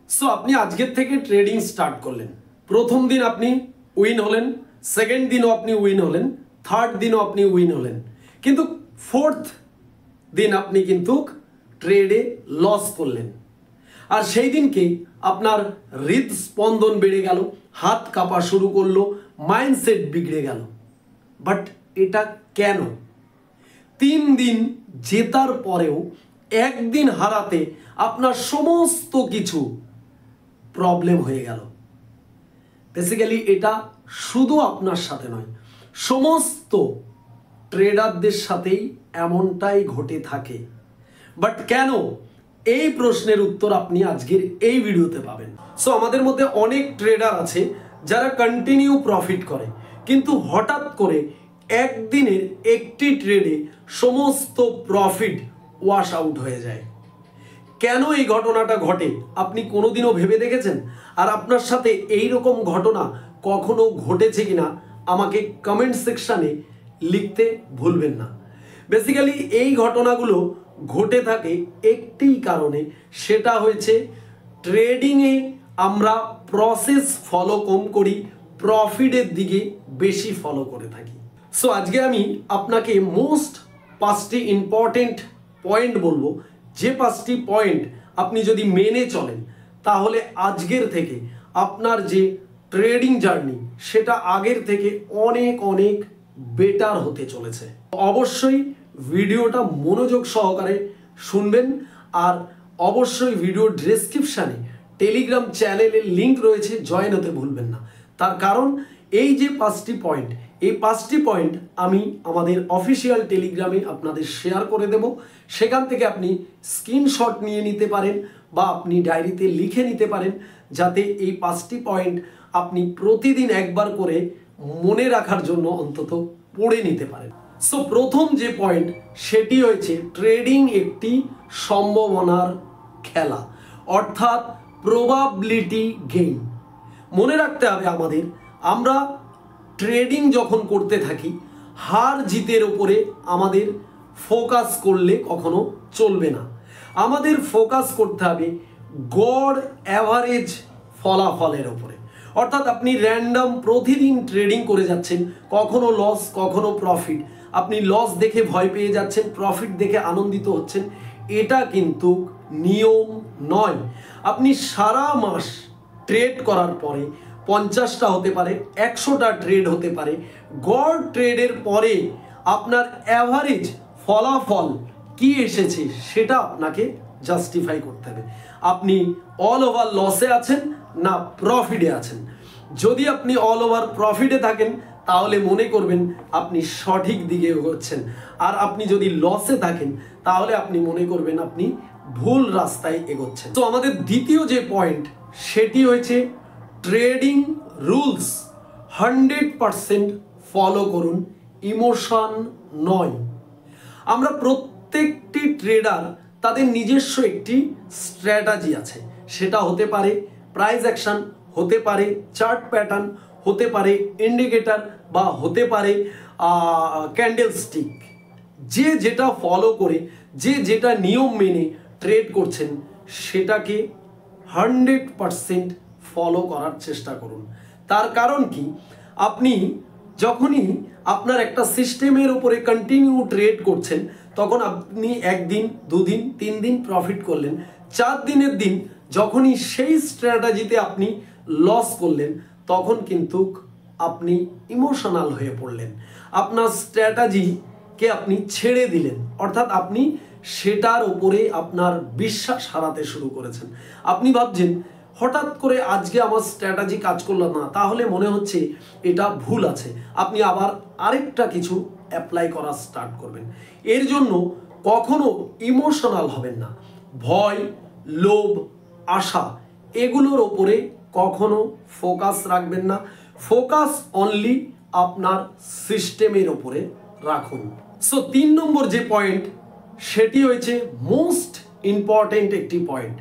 So আপনি আজকের থেকে ট্রেডিং স্টার্ট করলেন। প্রথম দিন আপনি উইন হলেন, সেকেন্ড দিনও আপনি উইন হলেন, থার্ড দিনও আপনি উইন হলেন, কিন্তু ফোর্থ দিন আপনি কিন্তু ট্রেডে লস করলেন। আর সেই দিনকে আপনার হৃদস্পন্দন বেড়ে গেল, হাত কাঁপা শুরু করলো, মাইন্ডসেট বিগড়ে গেল। বাট এটা কেন? 3 দিন জেতার পরেও একদিন হারাতে আপনার সমস্ত কিছু প্রবলেম হয়ে গেল। বেসিক্যালি এটা শুধু আপনার সাথে নয়, সমস্ত ট্রেডারদের সাথেই এমনটাই ঘটে থাকে। বাট কেন? এই প্রশ্নের উত্তর আপনি আজকের এই ভিডিওতে পাবেন। সো আমাদের মধ্যে অনেক ট্রেডার আছে যারা কন্টিনিউ প্রফিট করে, কিন্তু হঠাৎ করে একদিনের একটি ট্রেডে সমস্ত প্রফিট ওয়াশ আউট হয়ে যায়। কেন এই ঘটনাটা ঘটে আপনি কোনোদিনও ভেবে দেখেছেন? আর আপনার সাথে এই রকম ঘটনা কখনো ঘটেছে কিনা আমাকে কমেন্ট সেকশানে লিখতে ভুলবেন না। বেসিক্যালি এই ঘটনাগুলো ঘটে থাকে একটি কারণে, সেটা হয়েছে ট্রেডিংয়ে আমরা প্রসেস ফলো কম করি, প্রফিটের দিকে বেশি ফলো করে থাকি। সো আজকে আমি আপনাকে মোস্ট 5টি ইম্পর্টেন্ট পয়েন্ট বলবো, যে 5টি পয়েন্ট আপনি যদি মেনে চলেন তাহলে আজকের থেকে আপনার যে ট্রেডিং জার্নি সেটা আগের থেকে অনেক অনেক বেটার হতে চলেছে। অবশ্যই ভিডিওটা মনোযোগ সহকারে শুনবেন, আর অবশ্যই ভিডিও ডেসক্রিপশানে টেলিগ্রাম চ্যানেলের লিঙ্ক রয়েছে, জয়েন হতে ভুলবেন না। তার কারণ এই যে 5টি পয়েন্ট, এই 5টি পয়েন্ট আমি আমাদের অফিসিয়াল টেলিগ্রামে আপনাদের শেয়ার করে দেব। সেখান থেকে আপনি স্ক্রিনশট নিয়ে নিতে পারেন বা আপনি ডায়েরিতে লিখে নিতে পারেন, যাতে এই 5টি পয়েন্ট আপনি প্রতিদিন একবার করে মনে রাখার জন্য অন্তত পড়ে নিতে পারেন। সো প্রথম যে পয়েন্ট সেটি হয়েছে ট্রেডিং একটি সম্ভাবনার খেলা, অর্থাৎ প্রবাবিলিটি গেম। মনে রাখতে হবে আমাদের, আমরা ট্রেডিং যখন করতে থাকি হার জিতের উপরে আমাদের ফোকাস করলে কখনো চলবে না। আমাদের ফোকাস করতে হবে গড় অ্যাভারেজ ফলাফলের উপরে। অর্থাৎ আপনি র্যান্ডম প্রতিদিন ট্রেডিং করে যাচ্ছেন, কখনো লস কখনো প্রফিট, আপনি লস দেখে ভয় পেয়ে যাচ্ছেন, প্রফিট দেখে আনন্দিত হচ্ছেন, এটা কিন্তু নিয়ম নয়। আপনি সারা মাস ট্রেড করার পরে 50টা হতে পারে, 100টা ট্রেড হতে পারে, গড় ট্রেডের পরে আপনার অ্যাভারেজ ফলাফল কি এসেছে সেটা আপনাকে জাস্টিফাই করতে হবে। আপনি অল ওভার লসে আছেন না প্রফিটে আছেন। যদি আপনি অল ওভার প্রফিটে থাকেন তাহলে মনে করবেন আপনি সঠিক দিকে এগোচ্ছেন, আর আপনি যদি লসে থাকেন তাহলে আপনি মনে করবেন আপনি ভুল রাস্তায় এগোচ্ছেন। তো আমাদের দ্বিতীয় যে পয়েন্ট সেটি হয়েছে ট্রেডিং রুলস 100% ফলো করুন, ইমোশন নয়। আমরা প্রত্যেকটি ট্রেডার তাদের নিজস্ব একটি স্ট্র্যাটেজি আছে, সেটা হতে পারে প্রাইস অ্যাকশন, হতে পারে চার্ট প্যাটার্ন, হতে পারে ইন্ডিকেটর, বা হতে পারে ক্যান্ডেল স্টিক। যে যেটা ফলো করে, যে যেটা নিয়ম মেনে ট্রেড করছেন সেটাকে 100% ফলো করার চেষ্টা করুন। তার কারণ কি, আপনি যখনই আপনার একটা সিস্টেমের উপরে কন্টিনিউ ট্রেড করছেন তখন আপনি 1 দিন 2 দিন 3 দিন প্রফিট করলেন, 4 দিনের দিন যখনই সেই স্ট্র্যাটেজিতে আপনি লস করলেন তখন কিন্তু আপনি ইমোশনাল হয়ে পড়লেন, আপনার স্ট্র্যাটেজিকে আপনি ছেড়ে দিলেন, অর্থাৎ আপনি সেটার উপরে আপনার বিশ্বাস হারাতে শুরু করেছেন। আপনি ভাবছেন হঠাৎ করে আজকে আমার স্ট্র্যাটেজি কাজ করলো না, তাহলে মনে হচ্ছে এটা ভুল আছে, আপনি আবার আরেকটা কিছু অ্যাপ্লাই করা স্টার্ট করবেন। এর জন্য কখনো ইমোশনাল হবেন না। ভয়, লোভ, আশা এগুলোর ওপরে কখনো ফোকাস রাখবেন না। ফোকাস অনলি আপনার সিস্টেমের ওপরে রাখুন। সো 3 নম্বর যে পয়েন্ট সেটি হয়েছে মোস্ট ইম্পর্টেন্ট একটি পয়েন্ট,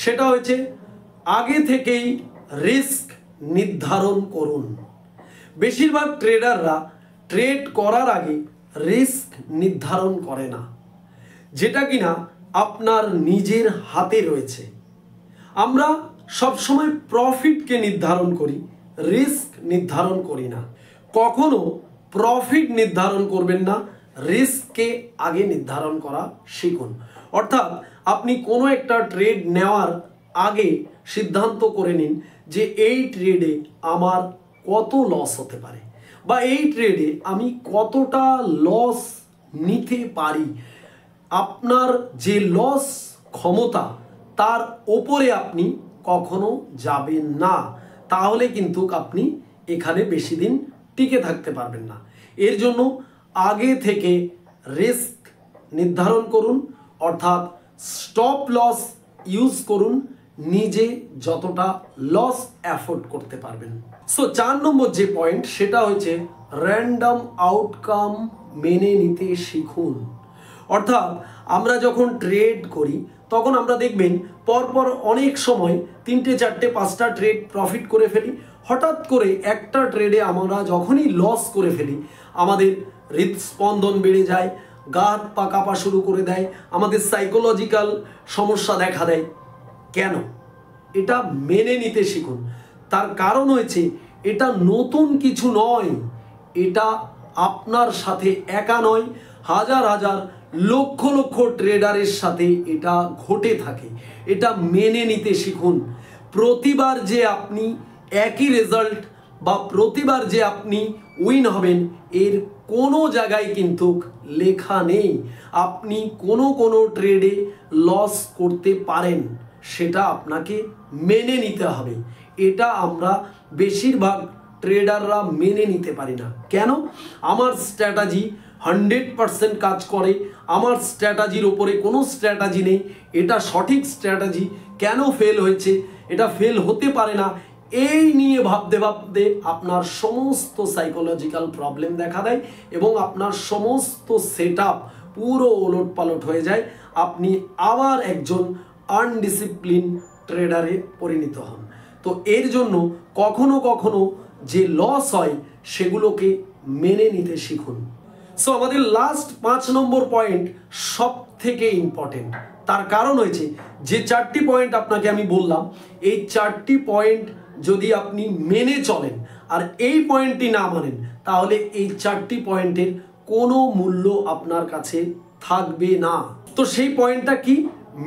সেটা হয়েছে আগে থেকেই রিস্ক নির্ধারণ করুন। বেশিরভাগ ট্রেডাররা ট্রেড করার আগে রিস্ক নির্ধারণ করে না, যেটা কিনা আপনার নিজের হাতে রয়েছে। আমরা সবসময় প্রফিটকে নির্ধারণ করি, রিস্ক নির্ধারণ করি না। কখনো প্রফিট নির্ধারণ করবেন না, রিস্ককে আগে নির্ধারণ করা শিখুন। অর্থাৎ আপনি কোনো একটা ট্রেড নেওয়ার আগে সিদ্ধান্ত করে নিন যে এই ট্রেডে আমার কত লস হতে পারে বা এই ট্রেডে আমি কতটা লস নিতে পারি। আপনার যে লস ক্ষমতা তার ওপরে আপনি কখনো যাবেন না, তাহলে কিন্তু আপনি এখানে বেশি দিন টিকে থাকতে পারবেন না। এর জন্য আগে থেকে রিস্ক নির্ধারণ করুন, অর্থাৎ স্টপ লস ইউজ করুন, নিজে যতটা লস অ্যাফোর্ড করতে পারবেন। সো 4 নম্বর যে পয়েন্ট সেটা হচ্ছে র্যান্ডম আউটকাম মেনে নিতে শিখুন। অর্থাৎ আমরা যখন ট্রেড করি তখন আমরা দেখবেন পরপর অনেক সময় 3টে 4টে 5টা ট্রেড প্রফিট করে ফেলি। হঠাৎ করে একটা ট্রেডে আমরা যখনই লস করে ফেলি আমাদের হৃদস্পন্দন বেড়ে যায়, গা হাত পা কাঁপা শুরু করে দেয়, আমাদের সাইকোলজিক্যাল সমস্যা দেখা দেয়। কেন? এটা মেনে নিতে শিখুন। তার কারণ হয়েছে এটা নতুন কিছু নয়, এটা আপনার সাথে একা নয়, হাজার হাজার লক্ষ লক্ষ ট্রেডারের সাথে এটা ঘটে থাকে। এটা মেনে নিতে শিখুন। প্রতিবার যে আপনি একই রেজাল্ট বা প্রতিবার যে আপনি উইন হবেন এর কোনো জায়গায় কিন্তু লেখা নেই। আপনি কোনো ট্রেডে লস করতে পারেন, সেটা আপনাকে মেনে নিতে হবে। এটা আমরা বেশিরভাগ ট্রেডাররা মেনে নিতে পারি না। কেন? আমার স্ট্র্যাটাজি 100% কাজ করে, আমার স্ট্র্যাটাজির ওপরে কোনো স্ট্র্যাটাজি নেই, এটা সঠিক স্ট্র্যাটাজি, কেন ফেল হয়েছে, এটা ফেল হতে পারে না, এই নিয়ে ভাবতে ভাবতে আপনার সমস্ত সাইকোলজিক্যাল প্রবলেম দেখা দেয় এবং আপনার সমস্ত সেটআপ পুরো ওলটপালট হয়ে যায়। আপনি আবার একজন আনডিসিপ্লিন ট্রেডারে পরিণত হন। তো এর জন্য কখনো কখনো যে লস হয় সেগুলোকে মেনে নিতে শিখুন। সো আমাদের লাস্ট 5 নম্বর পয়েন্ট সব থেকে ইম্পর্টেন্ট। তার কারণ হয়েছে যে 4টি পয়েন্ট আপনাকে আমি বললাম, এই 4টি পয়েন্ট যদি আপনি মেনে চলেন আর এই পয়েন্টটি না মানেন তাহলে এই 4টি পয়েন্টের কোনো মূল্য আপনার কাছে থাকবে না। তো সেই পয়েন্টটা কি?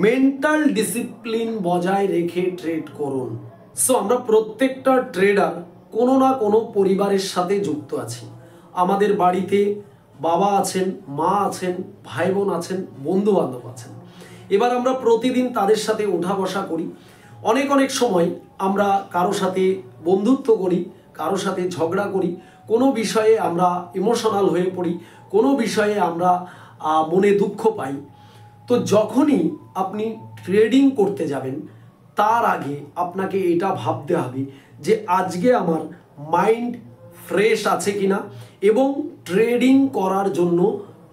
মেন্টাল ডিসিপ্লিন বজায় রেখে ট্রেড করুন। সো আমরা প্রত্যেকটা ট্রেডার কোনো না কোনো পরিবারের সাথে যুক্ত আছি। আমাদের বাড়িতে বাবা আছেন, মা আছেন, ভাই বোন আছেন, বন্ধু বান্ধব আছেন। এবার আমরা প্রতিদিন তাদের সাথে ওঠা বসা করি। অনেক সময় আমরা কারো সাথে বন্ধুত্ব করি, কারো সাথে ঝগড়া করি, কোনো বিষয়ে আমরা ইমোশনাল হয়ে পড়ি, কোনো বিষয়ে আমরা মনে দুঃখ পাই। তো যখনই আপনি ট্রেডিং করতে যাবেন তার আগে আপনাকে এটা ভাবতে হবে যে আজকে আমার মাইন্ড ফ্রেশ আছে কিনা এবং ট্রেডিং করার জন্য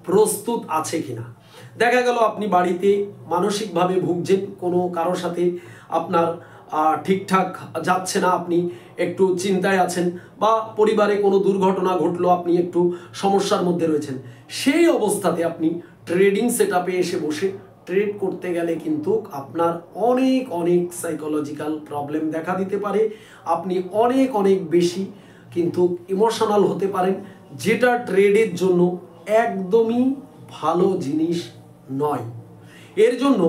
প্রস্তুত আছে কিনা। দেখা গেল আপনি বাড়িতে মানসিকভাবে ভুগছেন, কোনো কারোর সাথে আপনার ঠিকঠাক যাচ্ছে না, আপনি একটু চিন্তায় আছেন, বা পরিবারে কোনো দুর্ঘটনা ঘটলো, আপনি একটু সমস্যার মধ্যে রয়েছেন। সেই অবস্থাতে আপনি ট্রেডিং সেটআপে এসে বসে ট্রেড করতে গেলে কিন্তু আপনার অনেক সাইকোলজিক্যাল প্রবলেম দেখা দিতে পারে। আপনি অনেক বেশি কিন্তু ইমোশনাল হতে পারেন, যেটা ট্রেডের জন্য একদমই ভালো জিনিস নয়। এর জন্য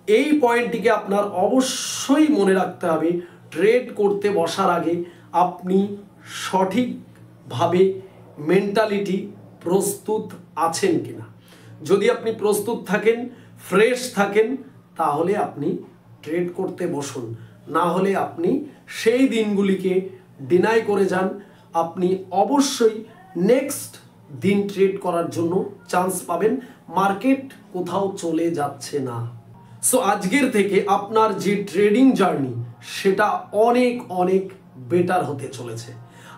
এই পয়েন্টটিকে আপনার অবশ্যই মনে রাখতে হবে। ট্রেড করতে বসার আগে আপনি সঠিকভাবে মেন্টালিটি প্রস্তুত আছেন কিনা। যদি আপনি প্রস্তুত থাকেন, ফ্রেশ থাকেন, তাহলে আপনি ট্রেড করতে বসুন। না হলে আপনি সেই দিনগুলিকে ডিনাই করে যান। আপনি অবশ্যই নেক্সট দিন ট্রেড করার জন্য চান্স পাবেন। মার্কেট কোথাও চলে যাচ্ছে না। সো আজকের থেকে আপনার যে ট্রেডিং জার্নি সেটা অনেক বেটার হতে চলেছে।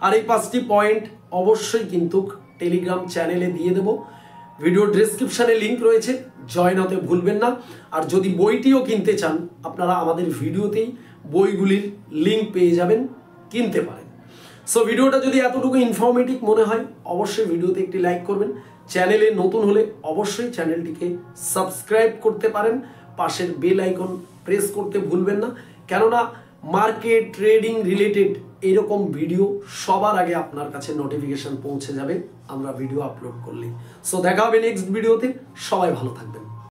আর এই 5টি পয়েন্ট অবশ্যই কিন্তু টেলিগ্রাম চ্যানেলে দিয়ে দেব। ভিডিও ডেসক্রিপশনে লিংক রয়েছে, জয়েন হতে ভুলবেন না। আর যদি বইটিও কিনতে চান আপনারা আমাদের ভিডিওতেই বইগুলির লিংক পেয়ে যাবেন, কিনতে পারেন। সো ভিডিওটা যদি এতটুকু ইনফরমেটিভ মনে হয় অবশ্যই ভিডিওতে একটি লাইক করবেন। চ্যানেলে নতুন হলে অবশ্যই চ্যানেলটিকে সাবস্ক্রাইব করতে পারেন। পাশের বেল আইকন প্রেস করতে ভুলবেন না, কেননা মার্কেট ট্রেডিং রিলেটেড এরকম ভিডিও সবার আগে আপনার কাছে নোটিফিকেশন পৌঁছে যাবে আমরা ভিডিও আপলোড করলে। সো দেখা হবে নেক্সট ভিডিওতে, সবাই ভালো থাকবেন।